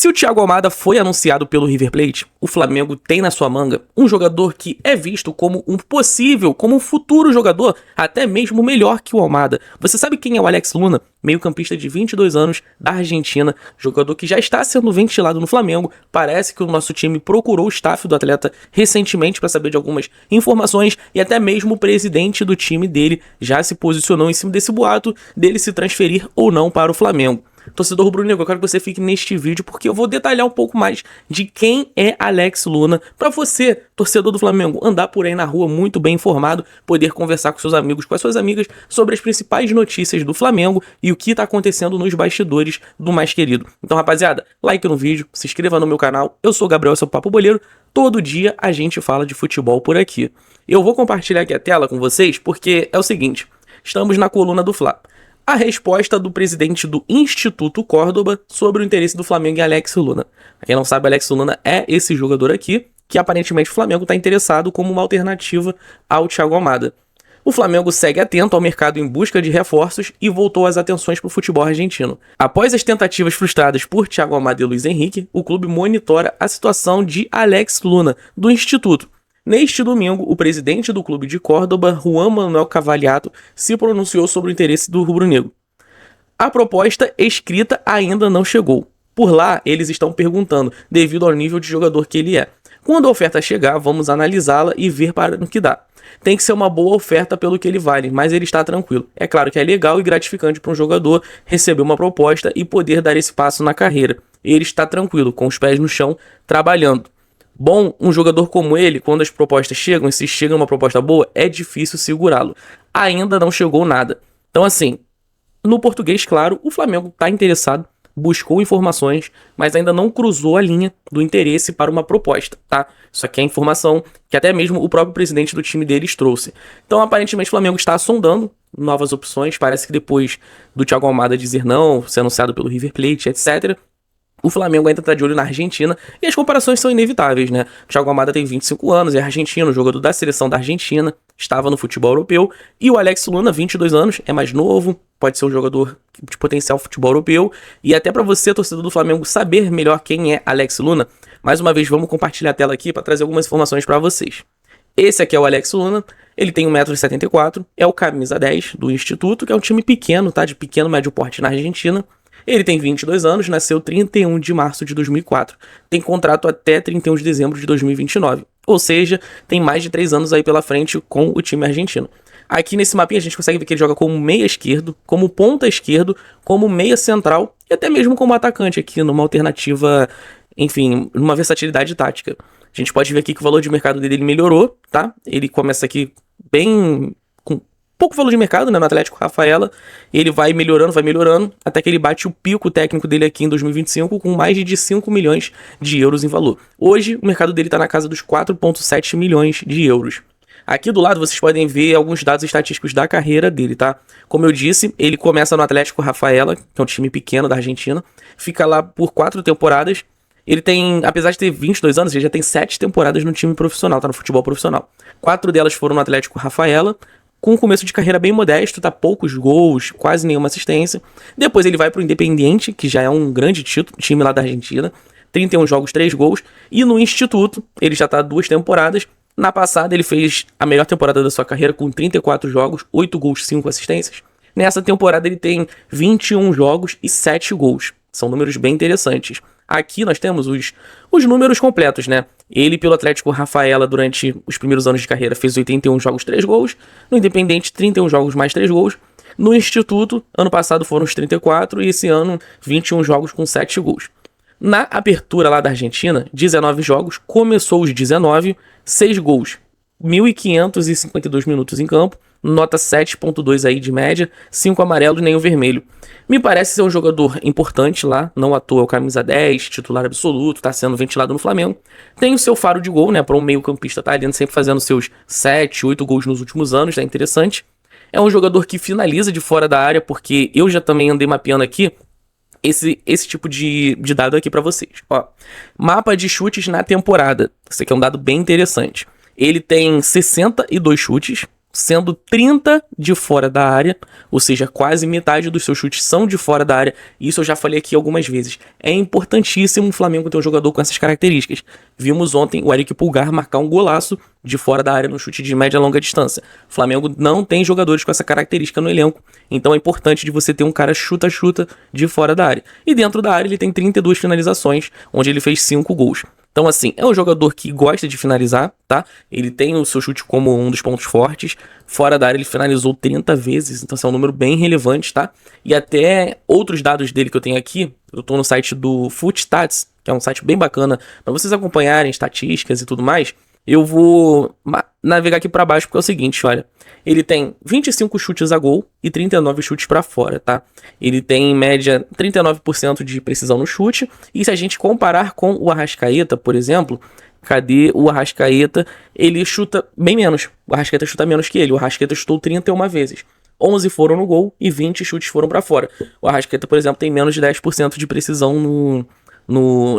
Se o Thiago Almada foi anunciado pelo River Plate, o Flamengo tem na sua manga um jogador que é visto como como um futuro jogador, até mesmo melhor que o Almada. Você sabe quem é o Alex Luna? Meio-campista de 22 anos, da Argentina, jogador que já está sendo ventilado no Flamengo. Parece que o nosso time procurou o staff do atleta recentemente para saber de algumas informações e até mesmo o presidente do time dele já se posicionou em cima desse boato dele se transferir ou não para o Flamengo. Torcedor rubro-negro, eu quero que você fique neste vídeo porque eu vou detalhar um pouco mais de quem é Alex Luna para você, torcedor do Flamengo, andar por aí na rua muito bem informado, poder conversar com seus amigos, com as suas amigas sobre as principais notícias do Flamengo e o que está acontecendo nos bastidores do mais querido. Então, rapaziada, like no vídeo, se inscreva no meu canal, eu sou o Gabriel, seu Papo Boleiro, todo dia a gente fala de futebol por aqui. Eu vou compartilhar aqui a tela com vocês porque é o seguinte, estamos na coluna do Fla. A resposta do presidente do Instituto Córdoba sobre o interesse do Flamengo em Alex Luna. Pra quem não sabe, Alex Luna é esse jogador aqui, que aparentemente o Flamengo está interessado como uma alternativa ao Thiago Almada. O Flamengo segue atento ao mercado em busca de reforços e voltou as atenções para o futebol argentino. Após as tentativas frustradas por Thiago Almada e Luiz Henrique, o clube monitora a situação de Alex Luna, do Instituto. Neste domingo, o presidente do clube de Córdoba, Juan Manuel Cavaliato, se pronunciou sobre o interesse do rubro-negro. A proposta escrita ainda não chegou. Por lá, eles estão perguntando, devido ao nível de jogador que ele é. Quando a oferta chegar, vamos analisá-la e ver para o que dá. Tem que ser uma boa oferta pelo que ele vale, mas ele está tranquilo. É claro que é legal e gratificante para um jogador receber uma proposta e poder dar esse passo na carreira. Ele está tranquilo, com os pés no chão, trabalhando. Bom, um jogador como ele, quando as propostas chegam, e se chega uma proposta boa, é difícil segurá-lo. Ainda não chegou nada. Então assim, no português, claro, o Flamengo está interessado, buscou informações, mas ainda não cruzou a linha do interesse para uma proposta, tá? Isso aqui é informação que até mesmo o próprio presidente do time deles trouxe. Então aparentemente o Flamengo está sondando novas opções, parece que depois do Thiago Almada dizer não, ser anunciado pelo River Plate, etc., o Flamengo ainda está de olho na Argentina e as comparações são inevitáveis, né? O Thiago Almada tem 25 anos, é argentino, jogador da seleção da Argentina, estava no futebol europeu. E o Alex Luna, 22 anos, é mais novo, pode ser um jogador de potencial futebol europeu. E até para você, torcedor do Flamengo, saber melhor quem é Alex Luna, mais uma vez vamos compartilhar a tela aqui para trazer algumas informações para vocês. Esse aqui é o Alex Luna, ele tem 1,74 m, é o camisa 10 do Instituto, que é um time pequeno, tá? De pequeno, médio porte na Argentina. Ele tem 22 anos, nasceu 31 de março de 2004. Tem contrato até 31 de dezembro de 2029. Ou seja, tem mais de 3 anos aí pela frente com o time argentino. Aqui nesse mapinha a gente consegue ver que ele joga como meia esquerdo, como ponta esquerdo, como meia central e até mesmo como atacante aqui numa alternativa, enfim, numa versatilidade tática. A gente pode ver aqui que o valor de mercado dele melhorou, tá? Ele começa aqui bem pouco valor de mercado, né, no Atlético Rafaela, e ele vai melhorando, até que ele bate o pico técnico dele aqui em 2025 com mais de 5 milhões de euros em valor. Hoje, o mercado dele está na casa dos 4,7 milhões de euros. Aqui do lado vocês podem ver alguns dados estatísticos da carreira dele, tá? Como eu disse, ele começa no Atlético Rafaela, que é um time pequeno da Argentina, fica lá por 4 temporadas. Ele tem, apesar de ter 22 anos, ele já tem 7 temporadas no time profissional, tá? No futebol profissional. 4 delas foram no Atlético Rafaela, com um começo de carreira bem modesto, tá? Poucos gols, quase nenhuma assistência. Depois ele vai pro Independiente, que já é um grande time lá da Argentina. 31 jogos, 3 gols. E no Instituto, ele já tá 2 temporadas. Na passada, ele fez a melhor temporada da sua carreira com 34 jogos, 8 gols, 5 assistências. Nessa temporada, ele tem 21 jogos e 7 gols. São números bem interessantes. Aqui nós temos os números completos, né? Ele, pelo Atlético Rafaela, durante os primeiros anos de carreira, fez 81 jogos, 3 gols. No Independente, 31 jogos, mais 3 gols. No Instituto, ano passado foram os 34 e esse ano, 21 jogos com 7 gols. Na abertura lá da Argentina, 19 jogos, começou os 19, 6 gols. 1.552 minutos em campo, nota 7.2 aí de média, 5 amarelos e nenhum vermelho. Me parece ser um jogador importante lá, não à toa é o camisa 10, titular absoluto, tá sendo ventilado no Flamengo. Tem o seu faro de gol, né, para um meio campista tá ali sempre fazendo seus 7, 8 gols nos últimos anos, é interessante. É um jogador que finaliza de fora da área, porque eu já também andei mapeando aqui esse tipo de dado aqui para vocês. Ó, mapa de chutes na temporada, esse aqui é um dado bem interessante. Ele tem 62 chutes, sendo 30 de fora da área, ou seja, quase metade dos seus chutes são de fora da área. Isso eu já falei aqui algumas vezes. É importantíssimo o Flamengo ter um jogador com essas características. Vimos ontem o Eric Pulgar marcar um golaço de fora da área no chute de média e longa distância. O Flamengo não tem jogadores com essa característica no elenco, então é importante de você ter um cara chuta-chuta de fora da área. E dentro da área ele tem 32 finalizações, onde ele fez 5 gols. Então, assim, é um jogador que gosta de finalizar, tá? Ele tem o seu chute como um dos pontos fortes. Fora da área, ele finalizou 30 vezes, então assim, é um número bem relevante, tá? E até outros dados dele que eu tenho aqui, eu tô no site do Footstats, que é um site bem bacana para vocês acompanharem estatísticas e tudo mais. Eu vou navegar aqui para baixo porque é o seguinte, olha. Ele tem 25 chutes a gol e 39 chutes para fora, tá? Ele tem em média 39% de precisão no chute. E se a gente comparar com o Arrascaeta, por exemplo, cadê o Arrascaeta? Ele chuta bem menos. O Arrascaeta chuta menos que ele. O Arrascaeta chutou 31 vezes. 11 foram no gol e 20 chutes foram para fora. O Arrascaeta, por exemplo, tem menos de 10% de precisão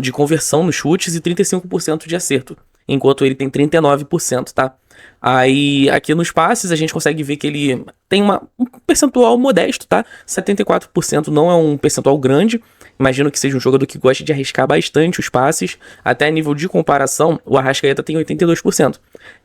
de conversão nos chutes e 35% de acerto, enquanto ele tem 39%, tá? Aí, aqui nos passes, a gente consegue ver que ele tem um percentual modesto, tá? 74% não é um percentual grande. Imagino que seja um jogador que gosta de arriscar bastante os passes. Até a nível de comparação, o Arrascaeta tem 82%.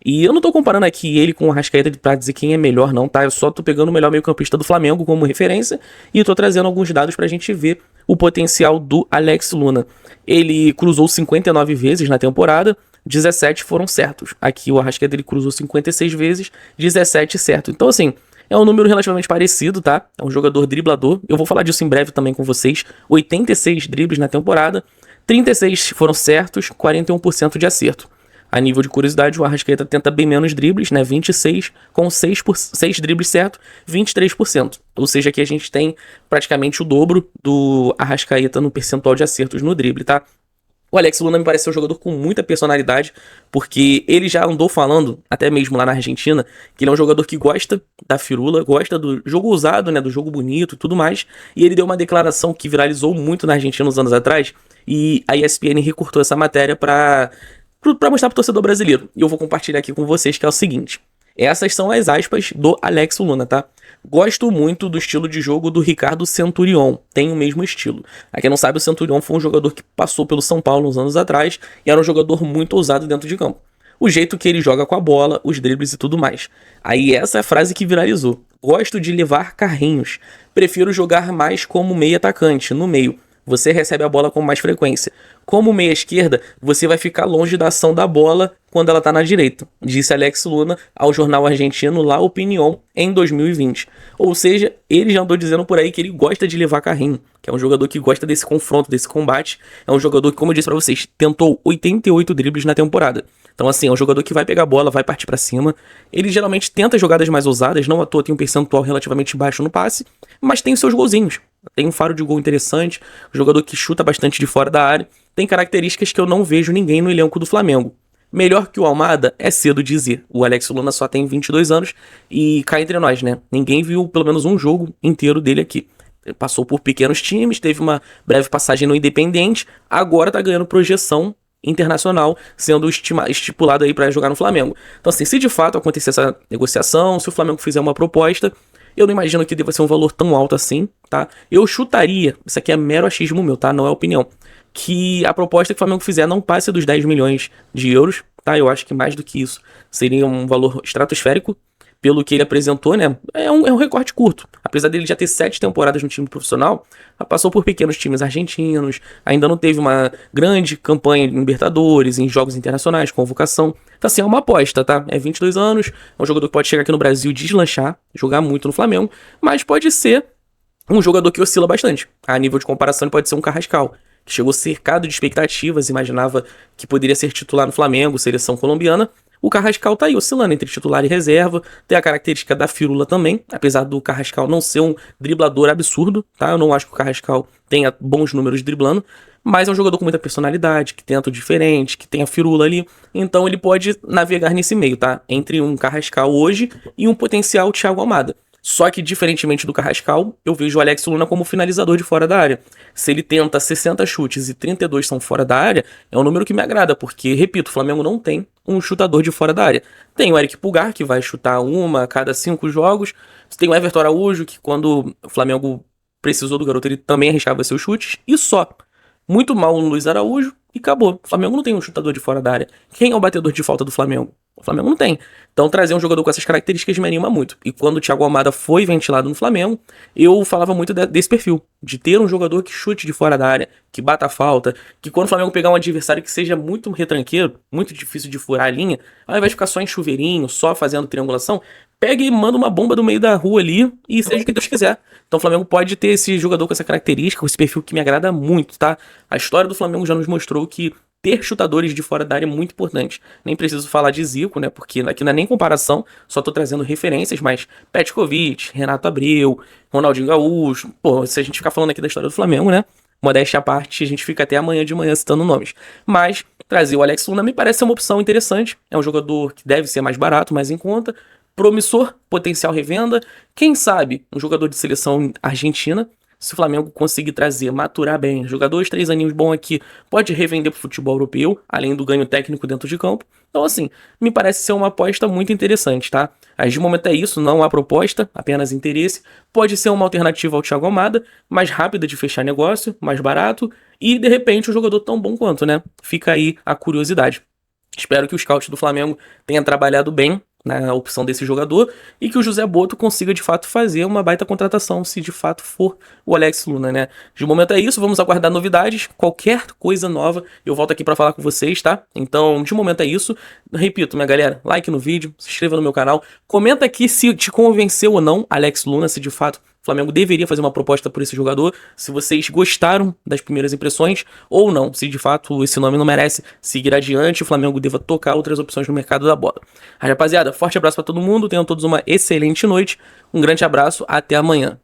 E eu não tô comparando aqui ele com o Arrascaeta pra dizer quem é melhor, não, tá? Eu só tô pegando o melhor meio-campista do Flamengo como referência e tô trazendo alguns dados pra gente ver o potencial do Alex Luna. Ele cruzou 59 vezes na temporada, 17 foram certos. Aqui o Arrascaeta ele cruzou 56 vezes, 17 certo. Então, assim, é um número relativamente parecido, tá? É um jogador driblador. Eu vou falar disso em breve também com vocês. 86 dribles na temporada, 36 foram certos, 41% de acerto. A nível de curiosidade, o Arrascaeta tenta bem menos dribles, né? 26 com 6 dribles certo, 23%. Ou seja, aqui a gente tem praticamente o dobro do Arrascaeta no percentual de acertos no drible, tá? O Alex Luna me parece ser um jogador com muita personalidade, porque ele já andou falando, até mesmo lá na Argentina, que ele é um jogador que gosta da firula, gosta do jogo ousado, né, do jogo bonito e tudo mais, e ele deu uma declaração que viralizou muito na Argentina uns anos atrás, e a ESPN recortou essa matéria pra mostrar pro torcedor brasileiro. E eu vou compartilhar aqui com vocês, que é o seguinte. Essas são as aspas do Alex Luna, tá? Gosto muito do estilo de jogo do Ricardo Centurion. Tem o mesmo estilo. A quem não sabe, o Centurion foi um jogador que passou pelo São Paulo uns anos atrás e era um jogador muito ousado dentro de campo. O jeito que ele joga com a bola, os dribles e tudo mais. Aí essa é a frase que viralizou. Gosto de levar carrinhos. Prefiro jogar mais como meio atacante, no meio. Você recebe a bola com mais frequência. Como meia esquerda, você vai ficar longe da ação da bola quando ela está na direita, disse Alex Luna ao jornal argentino La Opinión em 2020. Ou seja, ele já andou dizendo por aí que ele gosta de levar carrinho, que é um jogador que gosta desse confronto, desse combate. É um jogador que, como eu disse para vocês, tentou 88 dribles na temporada. Então, assim, é um jogador que vai pegar a bola, vai partir para cima. Ele geralmente tenta jogadas mais ousadas, não à toa tem um percentual relativamente baixo no passe, mas tem seus golzinhos. Tem um faro de gol interessante, um jogador que chuta bastante de fora da área. Tem características que eu não vejo ninguém no elenco do Flamengo. Melhor que o Almada é cedo dizer. O Alex Luna só tem 22 anos e cá entre nós, né? Ninguém viu pelo menos um jogo inteiro dele aqui. Ele passou por pequenos times, teve uma breve passagem no Independente, agora tá ganhando projeção internacional, sendo estipulado aí para jogar no Flamengo. Então, assim, se de fato acontecer essa negociação, se o Flamengo fizer uma proposta, eu não imagino que deva ser um valor tão alto assim, tá? Eu chutaria, isso aqui é mero achismo meu, tá? Não é opinião, que a proposta que o Flamengo fizer não passe dos 10 milhões de euros, tá? Eu acho que mais do que isso seria um valor estratosférico, pelo que ele apresentou, né? É um recorte curto. Apesar dele já ter 7 temporadas no time profissional, passou por pequenos times argentinos, ainda não teve uma grande campanha em Libertadores, em jogos internacionais, convocação. Então, assim, é uma aposta, tá? É 22 anos, é um jogador que pode chegar aqui no Brasil e deslanchar, jogar muito no Flamengo, mas pode ser um jogador que oscila bastante. A nível de comparação, ele pode ser um Carrascal, que chegou cercado de expectativas, imaginava que poderia ser titular no Flamengo, seleção colombiana. O Carrascal tá aí oscilando entre titular e reserva, tem a característica da firula também, apesar do Carrascal não ser um driblador absurdo, tá? Eu não acho que o Carrascal tenha bons números driblando, mas é um jogador com muita personalidade, que tenta o diferente, que tem a firula ali, então ele pode navegar nesse meio, tá? Entre um Carrascal hoje e um potencial Thiago Almada. Só que, diferentemente do Carrascal, eu vejo o Alex Luna como finalizador de fora da área. Se ele tenta 60 chutes e 32 são fora da área, é um número que me agrada, porque, repito, o Flamengo não tem um chutador de fora da área. Tem o Eric Pulgar, que vai chutar uma a cada 5 jogos. Tem o Everton Araújo, que quando o Flamengo precisou do garoto, ele também arriscava seus chutes. E só. Muito mal o Luiz Araújo e acabou. O Flamengo não tem um chutador de fora da área. Quem é o batedor de falta do Flamengo? O Flamengo não tem. Então trazer um jogador com essas características me anima muito. E quando o Thiago Almada foi ventilado no Flamengo, eu falava muito desse perfil. De ter um jogador que chute de fora da área, que bata a falta, que quando o Flamengo pegar um adversário que seja muito retranqueiro, muito difícil de furar a linha, ao invés de ficar só em chuveirinho, só fazendo triangulação, pega e manda uma bomba do meio da rua ali e seja o que Deus quiser. Então o Flamengo pode ter esse jogador com essa característica, com esse perfil que me agrada muito, tá? A história do Flamengo já nos mostrou que ter chutadores de fora da área é muito importante. Nem preciso falar de Zico, né? Porque aqui não é nem comparação, só tô trazendo referências, mas Petkovic, Renato Abreu, Ronaldinho Gaúcho. Pô, se a gente ficar falando aqui da história do Flamengo, né? Modéstia à parte, a gente fica até amanhã de manhã citando nomes. Mas trazer o Alex Luna me parece ser uma opção interessante. É um jogador que deve ser mais barato, mais em conta. Promissor, potencial revenda. Quem sabe um jogador de seleção argentina. Se o Flamengo conseguir trazer, maturar bem, jogar 2, 3 aninhos bom aqui, pode revender pro futebol europeu, além do ganho técnico dentro de campo. Então, assim, me parece ser uma aposta muito interessante, tá? Mas de momento é isso, não há proposta, apenas interesse. Pode ser uma alternativa ao Thiago Almada, mais rápida de fechar negócio, mais barato, e de repente um jogador tão bom quanto, né? Fica aí a curiosidade. Espero que o scout do Flamengo tenha trabalhado bem na opção desse jogador e que o José Boto consiga de fato fazer uma baita contratação, se de fato for o Alex Luna, né? De momento é isso, vamos aguardar novidades, qualquer coisa nova eu volto aqui pra falar com vocês, tá? Então, de momento é isso. Repito, minha galera, like no vídeo, se inscreva no meu canal, comenta aqui se te convenceu ou não Alex Luna, se de fato o Flamengo deveria fazer uma proposta por esse jogador, se vocês gostaram das primeiras impressões ou não, se de fato esse nome não merece seguir adiante, o Flamengo deva tocar outras opções no mercado da bola. Rapaziada, forte abraço pra todo mundo, tenham todos uma excelente noite, um grande abraço, até amanhã.